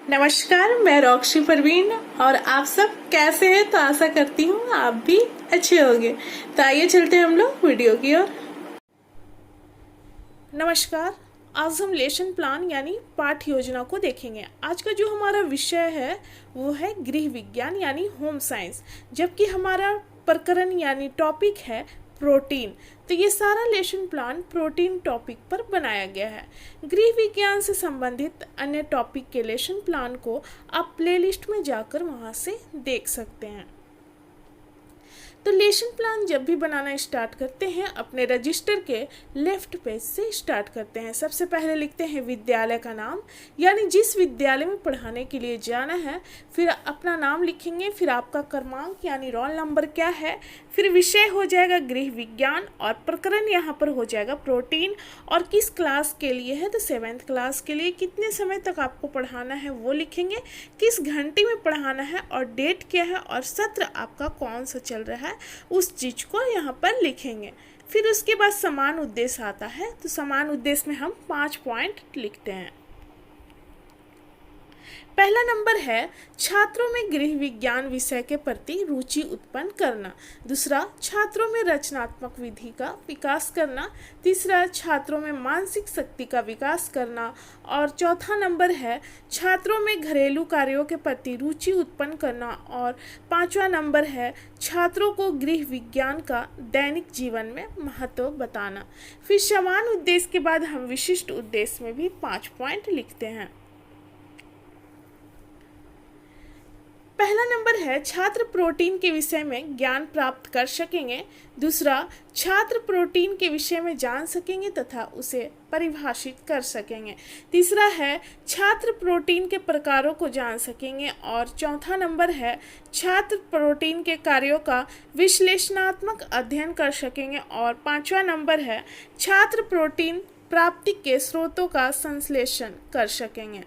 नमस्कार, मैं रॉक्सी परवीन और आप सब कैसे हैं। तो आशा करती हूँ आप भी अच्छे होंगे। तो आइए चलते हैं हम लोग वीडियो की ओर। नमस्कार, आज हम लेसन प्लान यानी पाठ योजना को देखेंगे। आज का जो हमारा विषय है वो है गृह विज्ञान यानी होम साइंस, जबकि हमारा प्रकरण यानी टॉपिक है प्रोटीन। तो ये सारा लेसन प्लान प्रोटीन टॉपिक पर बनाया गया है। गृह विज्ञान से संबंधित अन्य टॉपिक के लेसन प्लान को आप प्लेलिस्ट में जाकर वहाँ से देख सकते हैं। तो लेसन प्लान जब भी बनाना स्टार्ट करते हैं अपने रजिस्टर के लेफ्ट पेज से स्टार्ट करते हैं। सबसे पहले लिखते हैं विद्यालय का नाम, यानी जिस विद्यालय में पढ़ाने के लिए जाना है, फिर अपना नाम लिखेंगे, फिर आपका क्रमांक यानी रोल नंबर क्या है, फिर विषय हो जाएगा गृह विज्ञान और प्रकरण यहाँ पर हो जाएगा प्रोटीन, और किस क्लास के लिए है तो 7th क्लास के लिए। कितने समय तक आपको पढ़ाना है वो लिखेंगे, किस घंटे में पढ़ाना है और डेट क्या है, और सत्र आपका कौन सा चल रहा है उस चीज को यहाँ पर लिखेंगे। फिर उसके बाद समान उद्देश्य आता है, तो समान उद्देश्य में हम 5 पॉइंट लिखते हैं। पहला नंबर है छात्रों में गृह विज्ञान विषय के प्रति रुचि उत्पन्न करना। दूसरा, छात्रों में रचनात्मक विधि का विकास करना। तीसरा, छात्रों में मानसिक शक्ति का विकास करना। और चौथा नंबर है छात्रों में घरेलू कार्यों के प्रति रुचि उत्पन्न करना। और 5वां नंबर है छात्रों को गृह विज्ञान का दैनिक जीवन में महत्व बताना। फिर समान उद्देश्य के बाद हम विशिष्ट उद्देश्य में भी 5 पॉइंट लिखते हैं। पहला नंबर है छात्र प्रोटीन के विषय में ज्ञान प्राप्त कर सकेंगे। दूसरा, छात्र प्रोटीन के विषय में जान सकेंगे तथा उसे परिभाषित कर सकेंगे। तीसरा है छात्र प्रोटीन के प्रकारों को जान सकेंगे। और चौथा नंबर है छात्र प्रोटीन के कार्यों का विश्लेषणात्मक अध्ययन कर सकेंगे। और 5वां नंबर है छात्र प्रोटीन प्राप्ति के स्रोतों का संश्लेषण कर सकेंगे।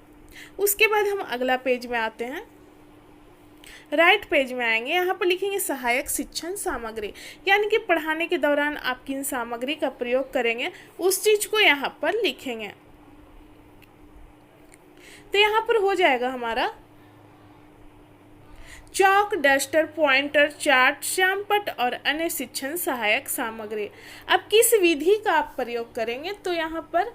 उसके बाद हम अगला पेज में आते हैं, राइट पेज में आएंगे। यहाँ पर लिखेंगे सहायक शिक्षण सामग्री, यानी कि पढ़ाने के दौरान आप किन सामग्री का प्रयोग करेंगे उस चीज को यहाँ पर लिखेंगे। तो यहाँ पर हो जाएगा हमारा चौक, डस्टर, पॉइंटर, चार्ट, श्यामपट्ट और अन्य शिक्षण सहायक सामग्री। अब किस विधि का आप प्रयोग करेंगे तो यहाँ पर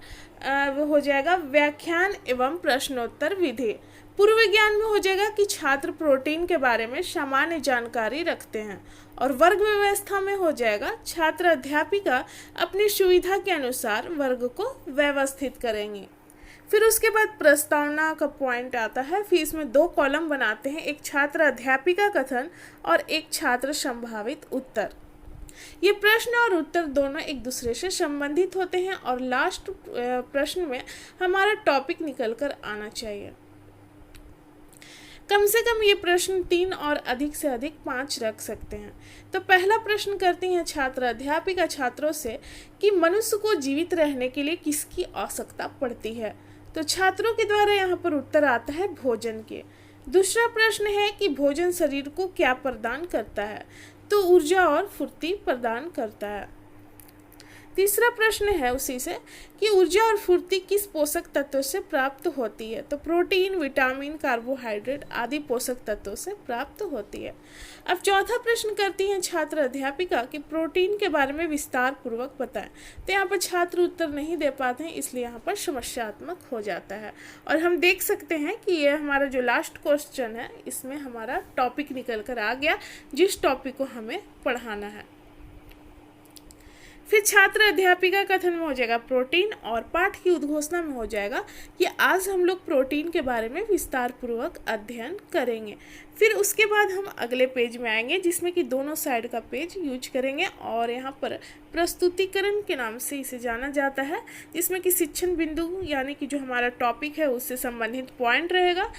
हो जाएगा व्याख्यान एवं प्रश्नोत्तर विधि। पूर्व विज्ञान में हो जाएगा कि छात्र प्रोटीन के बारे में सामान्य जानकारी रखते हैं। और वर्ग व्यवस्था में हो जाएगा छात्र अध्यापिका अपनी सुविधा के अनुसार वर्ग को व्यवस्थित करेंगे। फिर उसके बाद प्रस्तावना का पॉइंट आता है। फिर इसमें 2 कॉलम बनाते हैं, एक छात्र अध्यापिका कथन और एक छात्र संभावित उत्तर। ये प्रश्न और उत्तर दोनों एक दूसरे से संबंधित होते हैं और लास्ट प्रश्न में हमारा टॉपिक निकल कर आना चाहिए। कम से कम ये प्रश्न 3 और अधिक से अधिक 5 रख सकते हैं। तो पहला प्रश्न करती हैं छात्र अध्यापिका छात्रों से कि मनुष्य को जीवित रहने के लिए किसकी आवश्यकता पड़ती है। तो छात्रों के द्वारा यहाँ पर उत्तर आता है भोजन के। दूसरा प्रश्न है कि भोजन शरीर को क्या प्रदान करता है, तो ऊर्जा और फुर्ती प्रदान करता है। तीसरा प्रश्न है उसी से कि ऊर्जा और फुर्ती किस पोषक तत्व से प्राप्त होती है, तो प्रोटीन, विटामिन, कार्बोहाइड्रेट आदि पोषक तत्वों से प्राप्त होती है। अब चौथा प्रश्न करती हैं छात्र अध्यापिका कि प्रोटीन के बारे में विस्तार पूर्वक बताएं। तो यहाँ पर छात्र उत्तर नहीं दे पाते हैं, इसलिए यहाँ पर समस्यात्मक हो जाता है। और हम देख सकते हैं कि ये हमारा जो लास्ट क्वेश्चन है इसमें हमारा टॉपिक निकल कर आ गया, जिस टॉपिक को हमें पढ़ाना है। फिर छात्र अध्यापिका कथन में हो जाएगा प्रोटीन, और पाठ की उद्घोषणा में हो जाएगा कि आज हम लोग प्रोटीन के बारे में विस्तार पूर्वक अध्ययन करेंगे। फिर उसके बाद हम अगले पेज में आएंगे जिसमें कि दोनों साइड का पेज यूज करेंगे, और यहाँ पर प्रस्तुतिकरण के नाम से इसे जाना जाता है, जिसमें कि शिक्षण बिंदु यानी कि जो हमारा टॉपिक है उससे संबंधित पॉइंट रहेगा।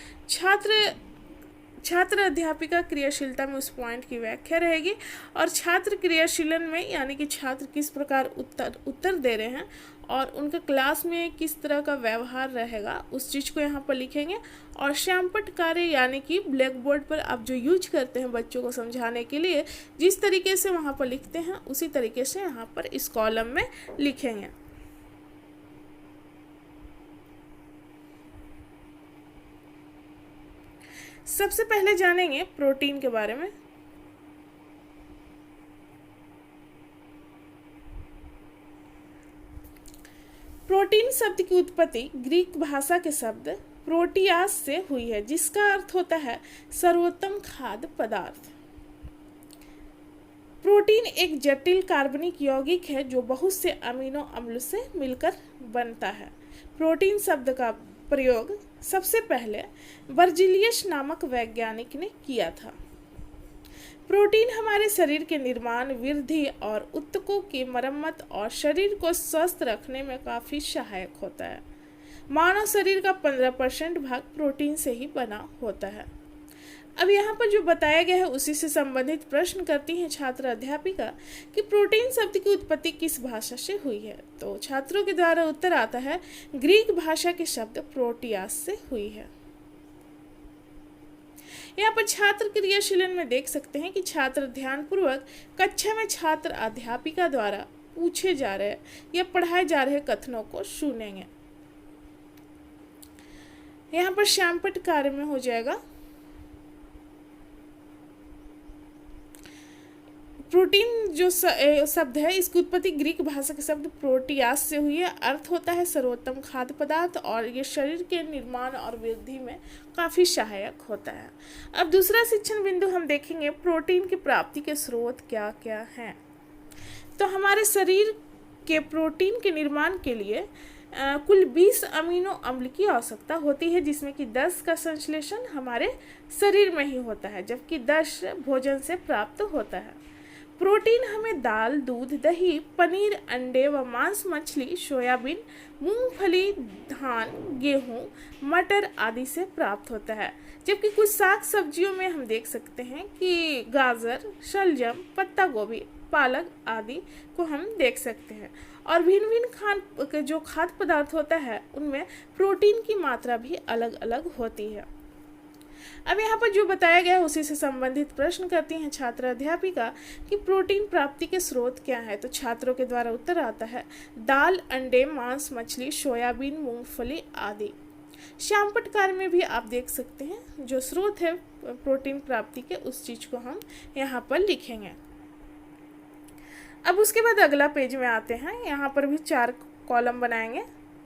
छात्र अध्यापिका क्रियाशीलता में उस पॉइंट की व्याख्या रहेगी, और छात्र क्रियाशीलन में यानी कि छात्र किस प्रकार उत्तर दे रहे हैं और उनका क्लास में किस तरह का व्यवहार रहेगा उस चीज़ को यहाँ पर लिखेंगे। और श्यामपट्ट कार्य यानी कि ब्लैक बोर्ड पर आप जो यूज करते हैं बच्चों को समझाने के लिए, जिस तरीके से वहाँ पर लिखते हैं उसी तरीके से यहाँ पर इस कॉलम में लिखेंगे। सबसे पहले जानेंगे प्रोटीन के बारे में। प्रोटीन शब्द की उत्पत्ति ग्रीक भाषा के शब्द प्रोटियास से हुई है, जिसका अर्थ होता है सर्वोत्तम खाद्य पदार्थ। प्रोटीन एक जटिल कार्बनिक यौगिक है जो बहुत से अमीनो अम्ल से मिलकर बनता है। प्रोटीन शब्द का प्रयोग सबसे पहले बर्जिलियस नामक वैज्ञानिक ने किया था। प्रोटीन हमारे शरीर के निर्माण, वृद्धि और ऊतकों की मरम्मत और शरीर को स्वस्थ रखने में काफ़ी सहायक होता है। मानव शरीर का 15% भाग प्रोटीन से ही बना होता है। अब यहाँ पर जो बताया गया है उसी से संबंधित प्रश्न करती हैं छात्र अध्यापिका कि प्रोटीन शब्द की उत्पत्ति किस भाषा से हुई है। तो छात्रों के द्वारा उत्तर आता है ग्रीक भाषा के शब्द प्रोटियास से हुई है। यहाँ पर छात्र क्रियाशीलन में देख सकते हैं कि छात्र ध्यानपूर्वक कक्षा में छात्र अध्यापिका द्वारा पूछे जा रहे या पढ़ाए जा रहे कथनों को सुनेंगे। यहाँ पर श्यामपट्ट कार्य में हो जाएगा। प्रोटीन जो शब्द है इसकी उत्पत्ति ग्रीक भाषा के शब्द प्रोटियास से हुई है। अर्थ होता है सर्वोत्तम खाद्य पदार्थ और ये शरीर के निर्माण और वृद्धि में काफ़ी सहायक होता है। अब दूसरा शिक्षण बिंदु हम देखेंगे प्रोटीन की प्राप्ति के स्रोत क्या क्या हैं। तो हमारे शरीर के प्रोटीन के निर्माण के लिए कुल 20 अमीनो अम्ल की आवश्यकता होती है, जिसमें कि 10 का संश्लेषण हमारे शरीर में ही होता है, जबकि 10 भोजन से प्राप्त होता है। प्रोटीन हमें दाल, दूध, दही, पनीर, अंडे व मांस, मछली, सोयाबीन, मूंगफली, धान, गेहूं, मटर आदि से प्राप्त होता है। जबकि कुछ साग सब्जियों में हम देख सकते हैं कि गाजर, शलजम, पत्ता गोभी, पालक आदि को हम देख सकते हैं। और भिन्न भिन्न जो खाद्य पदार्थ होता है उनमें प्रोटीन की मात्रा भी अलग अलग होती है। अब यहाँ पर जो बताया गया है उसी से संबंधित प्रश्न करती हैं छात्र अध्यापिका कि प्रोटीन प्राप्ति के स्रोत क्या है। तो छात्रों के द्वारा उत्तर आता है दाल, अंडे, मांस, मछली, सोयाबीन, मूंगफली आदि। श्यामपट्ट कार्य में भी आप देख सकते हैं जो स्रोत है प्रोटीन प्राप्ति के उस चीज को हम यहाँ पर लिखेंगे। अब उसके बाद अगला पेज में आते हैं। यहाँ पर भी 4 कॉलम बनाएंगे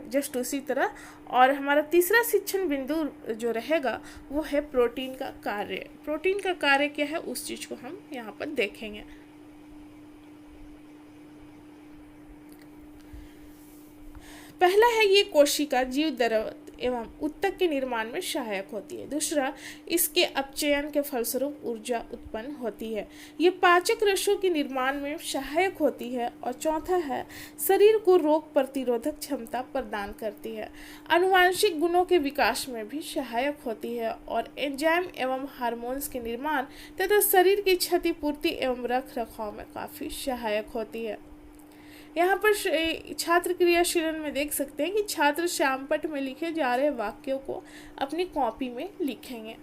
जस्ट उसी तरह। और हमारा तीसरा शिक्षण बिंदु जो रहेगा वो है प्रोटीन का कार्य। प्रोटीन का कार्य क्या है उस चीज को हम यहाँ पर देखेंगे। पहला है ये कोशिका जीव द्रव एवं ऊतक के निर्माण में सहायक होती है। दूसरा, इसके अपचयन के फलस्वरूप ऊर्जा उत्पन्न होती है। ये पाचक रसों के निर्माण में सहायक होती है। और चौथा है शरीर को रोग प्रतिरोधक क्षमता प्रदान करती है। आनुवांशिक गुणों के विकास में भी सहायक होती है और एंजाइम एवं हार्मोन्स के निर्माण तथा शरीर की क्षतिपूर्ति एवं रख रखाव में काफ़ी सहायक होती है। यहाँ पर छात्र क्रियाशीलन में देख सकते हैं कि छात्र श्यामपट्ट में लिखे जा रहे वाक्यों को अपनी कॉपी में लिखेंगे।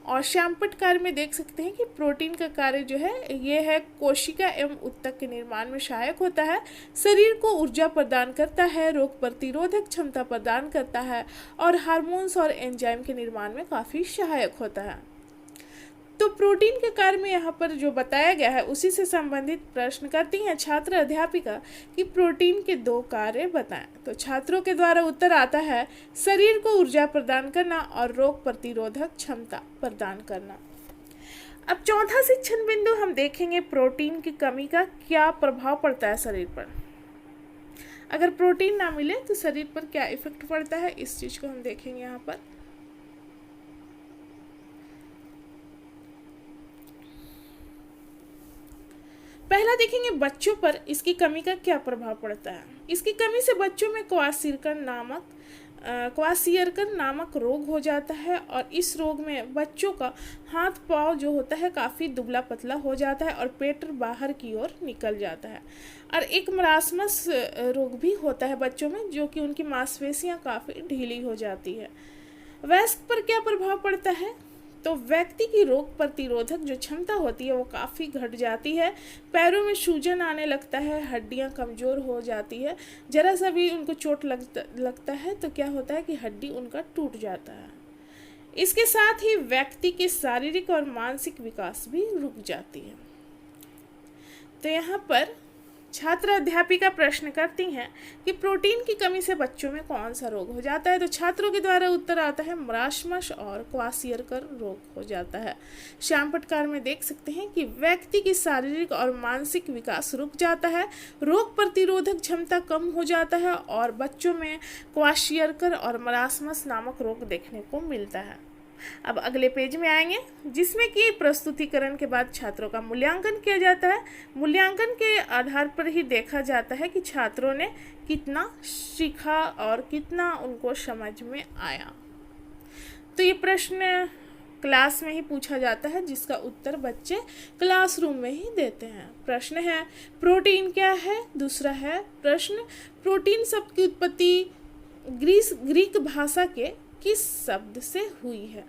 और श्यामपट्ट कार्य में देख सकते हैं कि प्रोटीन का कार्य जो है ये है कोशिका एवं ऊतक के निर्माण में सहायक होता है, शरीर को ऊर्जा प्रदान करता है, रोग प्रतिरोधक क्षमता प्रदान करता है और हार्मोन्स और एंजाइम के निर्माण में काफ़ी सहायक होता है। तो प्रोटीन के कार्य में यहाँ पर जो बताया गया है उसी से संबंधित प्रश्न करती हैं छात्र अध्यापिका कि प्रोटीन के 2 कार्य बताएं। तो छात्रों के द्वारा उत्तर आता है शरीर को ऊर्जा प्रदान करना और रोग प्रतिरोधक क्षमता प्रदान करना। अब चौथा शिक्षण बिंदु हम देखेंगे प्रोटीन की कमी का क्या प्रभाव पड़ता है शरीर पर। अगर प्रोटीन ना मिले तो शरीर पर क्या इफेक्ट पड़ता है इस चीज को हम देखेंगे यहाँ पर। पहला देखेंगे बच्चों पर इसकी कमी का क्या प्रभाव पड़ता है। इसकी कमी से बच्चों में क्वासियरकर नामक रोग हो जाता है और इस रोग में बच्चों का हाथ पाँव जो होता है काफ़ी दुबला पतला हो जाता है और पेट बाहर की ओर निकल जाता है। और एक मरासमस रोग भी होता है बच्चों में जो कि उनकी मांसपेशियां काफ़ी ढीली हो जाती है। वयस्क पर क्या प्रभाव पड़ता है तो व्यक्ति की रोग प्रतिरोधक जो क्षमता होती है वो काफ़ी घट जाती है, पैरों में सूजन आने लगता है, हड्डियां कमज़ोर हो जाती है, जरा सा भी उनको चोट लगता है तो क्या होता है कि हड्डी उनका टूट जाता है। इसके साथ ही व्यक्ति के शारीरिक और मानसिक विकास भी रुक जाती है। तो यहाँ पर छात्र अध्यापिका प्रश्न करती हैं कि प्रोटीन की कमी से बच्चों में कौन सा रोग हो जाता है। तो छात्रों के द्वारा उत्तर आता है मरासमस और क्वासियरकर रोग हो जाता है। श्याम पटकार में देख सकते हैं कि व्यक्ति की शारीरिक और मानसिक विकास रुक जाता है, रोग प्रतिरोधक क्षमता कम हो जाता है और बच्चों में क्वासियरकर और मरासमस नामक रोग देखने को मिलता है। अब अगले पेज में आएंगे, जिसमें कि प्रस्तुतिकरण के बाद छात्रों का मूल्यांकन किया जाता है। मूल्यांकन के आधार पर ही देखा जाता है कि छात्रों ने कितना सीखा और कितना उनको समझ में आया। तो ये प्रश्न क्लास में ही पूछा जाता है, जिसका उत्तर बच्चे क्लासरूम में ही देते हैं। प्रश्न है प्रोटीन क्या है। दूसरा है प्रश्न प्रोटीन शब्द की उत्पत्ति ग्रीक भाषा के किस शब्द से हुई है।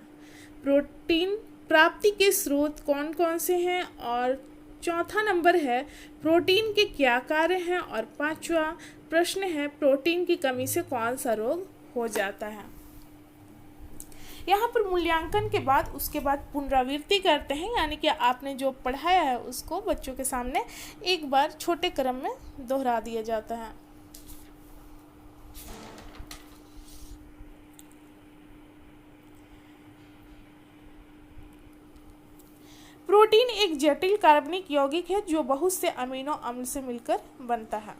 प्रोटीन प्राप्ति के स्रोत कौन कौन से हैं। और चौथा नंबर है प्रोटीन के क्या कार्य हैं। और पांचवा प्रश्न है प्रोटीन की कमी से कौन सा रोग हो जाता है। यहाँ पर मूल्यांकन के बाद उसके बाद पुनरावृत्ति करते हैं, यानी कि आपने जो पढ़ाया है उसको बच्चों के सामने एक बार छोटे क्रम में दोहरा दिया जाता है। प्रोटीन एक जटिल कार्बनिक यौगिक है जो बहुत से अमीनो अम्ल से मिलकर बनता है।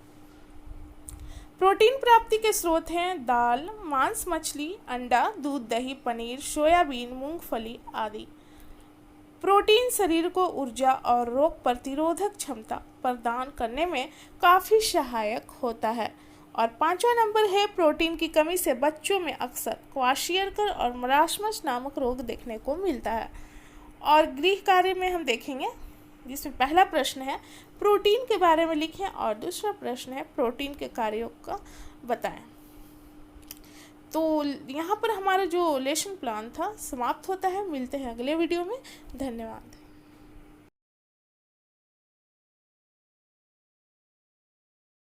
प्रोटीन प्राप्ति के स्रोत हैं दाल, मांस, मछली, अंडा, दूध, दही, पनीर, सोयाबीन, मूंगफली आदि। प्रोटीन शरीर को ऊर्जा और रोग प्रतिरोधक क्षमता प्रदान करने में काफ़ी सहायक होता है। और पांचवा नंबर है प्रोटीन की कमी से बच्चों में अक्सर क्वाशियरकर और मरासमस नामक रोग देखने को मिलता है। और गृह कार्य में हम देखेंगे, जिसमें पहला प्रश्न है प्रोटीन के बारे में लिखें और दूसरा प्रश्न है प्रोटीन के कार्यों का बताएं। तो यहाँ पर हमारा जो लेसन प्लान था समाप्त होता है। मिलते हैं अगले वीडियो में। धन्यवाद।